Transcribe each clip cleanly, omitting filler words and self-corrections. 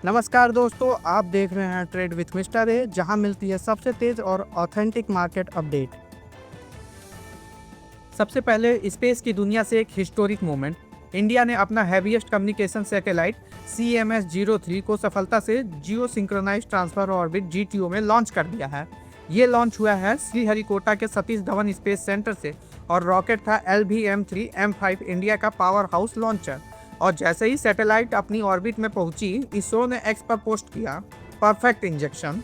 नमस्कार दोस्तों, आप देख रहे हैं ट्रेड विथ मिस्टर ए, जहां मिलती है सबसे तेज और ऑथेंटिक मार्केट अपडेट। सबसे पहले स्पेस की दुनिया से एक हिस्टोरिक मोमेंट। इंडिया ने अपना हैवीएस्ट कम्युनिकेशन सैटेलाइट CMS-03 को सफलता से जियो सिंक्रोनाइज ट्रांसफर ऑर्बिट GTO में लॉन्च कर दिया है। ये लॉन्च हुआ है श्रीहरिकोटा के सतीश धवन स्पेस सेंटर से और रॉकेट था LVM-3M5 इंडिया का पावर हाउस लॉन्चर। और जैसे ही सैटेलाइट अपनी ऑर्बिट में पहुंची, इसरो ने एक्स पर पोस्ट किया, परफेक्ट इंजेक्शन।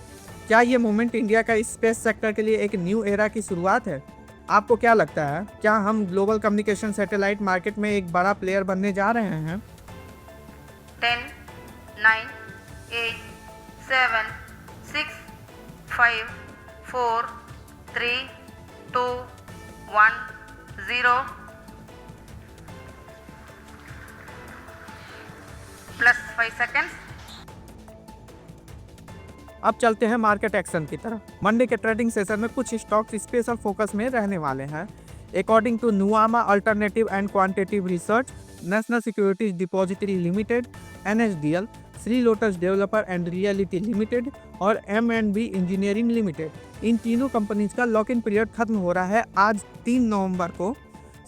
क्या ये मोमेंट इंडिया का स्पेस सेक्टर के लिए एक न्यू एरा की शुरुआत है? आपको क्या लगता है, क्या हम ग्लोबल कम्युनिकेशन सैटेलाइट मार्केट में एक बड़ा प्लेयर बनने जा रहे हैं? 10, 9, 8, 7, 6, 5, 4, 3, 2, 1, 0 plus 5 seconds. अब चलते हैं मार्केट एक्शन की तरफ। मंडे के ट्रेडिंग सेशन में कुछ स्टॉक्स स्पेशल फोकस में रहने वाले हैं। According to Nuvama alternative and quantitative research, national securities depository limited NSDL, Shri lotus developer and reality limited और M&B इंजीनियरिंग लिमिटेड, इन तीनों कंपनीज का लॉक इन पीरियड खत्म हो रहा है आज 3 नवंबर को।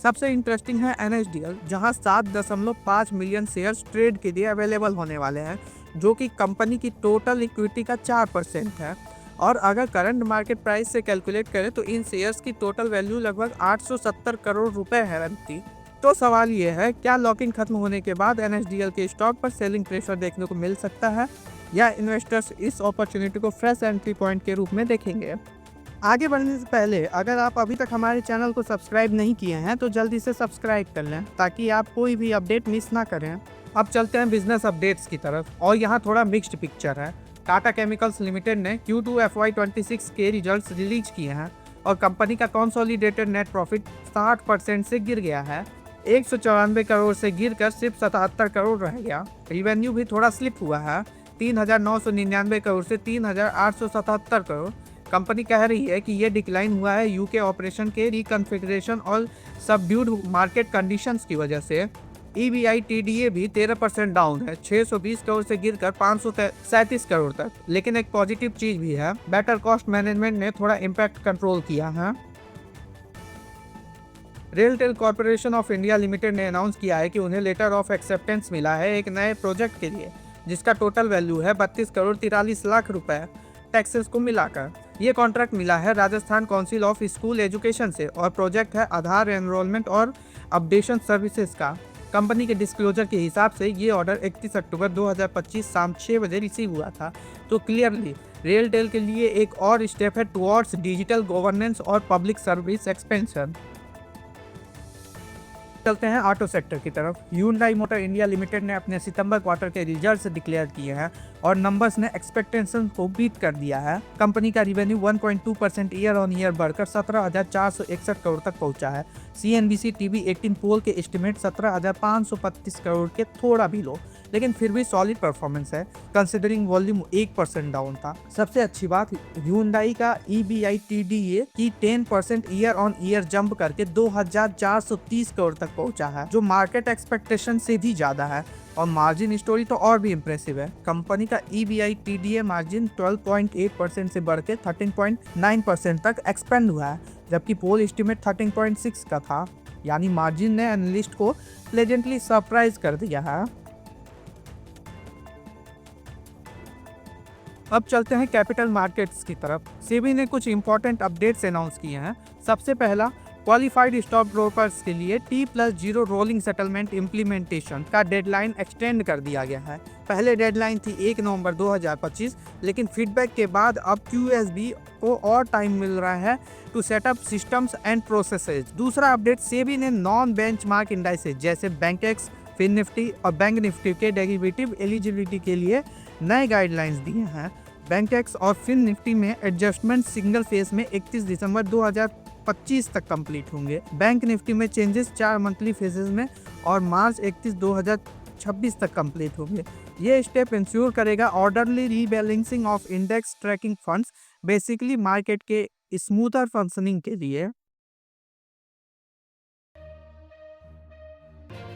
सबसे इंटरेस्टिंग है NSDL, जहां 7.5 मिलियन शेयर्स ट्रेड के लिए अवेलेबल होने वाले हैं, जो कि कंपनी की टोटल इक्विटी का 4% है। और अगर करंट मार्केट प्राइस से कैलकुलेट करें तो इन शेयर्स की टोटल वैल्यू लगभग 870 करोड़ रुपए है बनती। तो सवाल ये है, क्या लॉकिंग खत्म होने के बाद NSDL के स्टॉक पर सेलिंग प्रेशर देखने को मिल सकता है, या इन्वेस्टर्स इस अपॉर्चुनिटी को फ्रेश एंट्री पॉइंट के रूप में देखेंगे? आगे बढ़ने से पहले अगर आप अभी तक हमारे चैनल को सब्सक्राइब नहीं किए हैं तो जल्दी से सब्सक्राइब कर लें, ताकि आप कोई भी अपडेट मिस ना करें। अब चलते हैं बिजनेस अपडेट्स की तरफ, और यहाँ थोड़ा मिक्स्ड पिक्चर है। टाटा केमिकल्स लिमिटेड ने Q2 FY26 के रिजल्ट्स रिलीज किए हैं और कंपनी का कंसोलिडेटेड नेट प्रॉफिट 60% से गिर गया है। 194 करोड़ से गिरकर सिर्फ 77 करोड़ रह गया। रिवेन्यू भी थोड़ा स्लिप हुआ है, 3,999 करोड़ से 3,877 करोड़। कंपनी कह रही है कि ये डिक्लाइन हुआ है यूके ऑपरेशन के रिकन्फिगरेशन और सबड्यूड मार्केट कंडीशंस की वजह से। EBITDA भी 13% डाउन है, 620 करोड़ से गिरकर 537 करोड़ तक। लेकिन एक पॉजिटिव चीज भी है, बेटर कॉस्ट मैनेजमेंट ने थोड़ा इम्पैक्ट कंट्रोल किया है। RailTel corporation of India limited ने अनाउंस किया है कि उन्हें लेटर ऑफ एक्सेप्टेंस मिला है एक नए प्रोजेक्ट के लिए, जिसका टोटल वैल्यू है 32 करोड़ 43 लाख रुपए टैक्सेस को मिलाकर। ये कॉन्ट्रैक्ट मिला है Rajasthan council of school education से और प्रोजेक्ट है आधार एनरोलमेंट और अपडेशन सर्विसेज का। कंपनी के डिस्क्लोजर के हिसाब से ये ऑर्डर 31 अक्टूबर 2025 शाम 6 बजे रिसीव हुआ था। तो क्लियरली रेलटेल के लिए एक और स्टेप है टुवर्ड्स डिजिटल गवर्नेंस और पब्लिक सर्विस एक्सपेंशन। चलते हैं ऑटो सेक्टर की तरफ। Hyundai मोटर इंडिया लिमिटेड ने अपने सितंबर क्वार्टर के रिजल्ट्स डिक्लेयर किए हैं और नंबर्स ने एक्सपेक्टेशन को बीट कर दिया है। कंपनी का रिवेन्यू 1.2% ईयर ऑन ईयर बढ़कर 17,461 करोड़ तक पहुंचा है। CNBC TV 18 पोल के एस्टिमेट 17,535 करोड़ के थोड़ा भी लो, लेकिन फिर भी सॉलिड परफॉर्मेंस है कंसिडरिंग वॉल्यूम 1% डाउन था। सबसे अच्छी बात, Hyundai का EBITDA की 10% ईयर ऑन ईयर जंप करके 2,430 करोड़ तक पहुंचा है, जो मार्केट एक्सपेक्टेशन से भी ज्यादा है। और मार्जिन स्टोरी तो और भी इम्प्रेसिव है। कंपनी का EBITDA मार्जिन 12.8% से बढ़ के 13.9% तक एक्सपेंड हुआ है, जबकि पोल एस्टिमेट 13.6 का था। यानी मार्जिन ने एनालिस्ट को प्लेजेंटली सरप्राइज कर दिया है। अब चलते हैं कैपिटल मार्केट्स की तरफ। सेबी ने कुछ इंपॉर्टेंट अपडेट्स अनाउंस किए हैं। सबसे पहला, क्वालिफाइड स्टॉक ब्रोकर्स के लिए T+0 रोलिंग सेटलमेंट इम्प्लीमेंटेशन का डेडलाइन एक्सटेंड कर दिया गया है। पहले डेडलाइन थी 1 नवंबर 2025, लेकिन फीडबैक के बाद अब QSB को और टाइम मिल रहा है to set up systems and processes. दूसरा अपडेट, सेबी ने नॉन बेंचमार्क इंडाइसेस जैसे बैंकेक्स, फिन निफ्टी और बैंक निफ्टी के डेरिवेटिव एलिजिबिलिटी के लिए नए गाइडलाइंस दिए हैं। बैंकेक्स और फिन निफ्टी में एडजस्टमेंट सिंगल फेज में 31 दिसंबर 2025 तक कंप्लीट होंगे। बैंक निफ्टी में चेंजेस 4 मंथली फेजेस में और मार्च 31 2026 तक कंप्लीट होंगे। ये स्टेप इंश्योर करेगा orderly rebalancing of index trekking funds, basically market के स्मूथर फंक्शनिंग के लिए।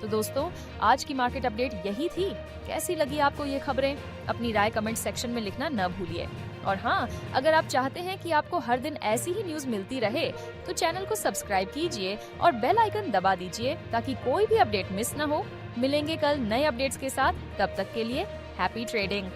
तो दोस्तों, आज की मार्केट अपडेट यही थी। कैसी लगी आपको ये खबरें? अपनी राय कमेंट सेक्शन में लिखना न भूलिए। और हाँ, अगर आप चाहते हैं कि आपको हर दिन ऐसी ही न्यूज मिलती रहे, तो चैनल को सब्सक्राइब कीजिए और बेल आइकन दबा दीजिए ताकि कोई भी अपडेट मिस न हो। मिलेंगे कल नए अपडेट्स के साथ, तब तक के लिए हैप्पी ट्रेडिंग।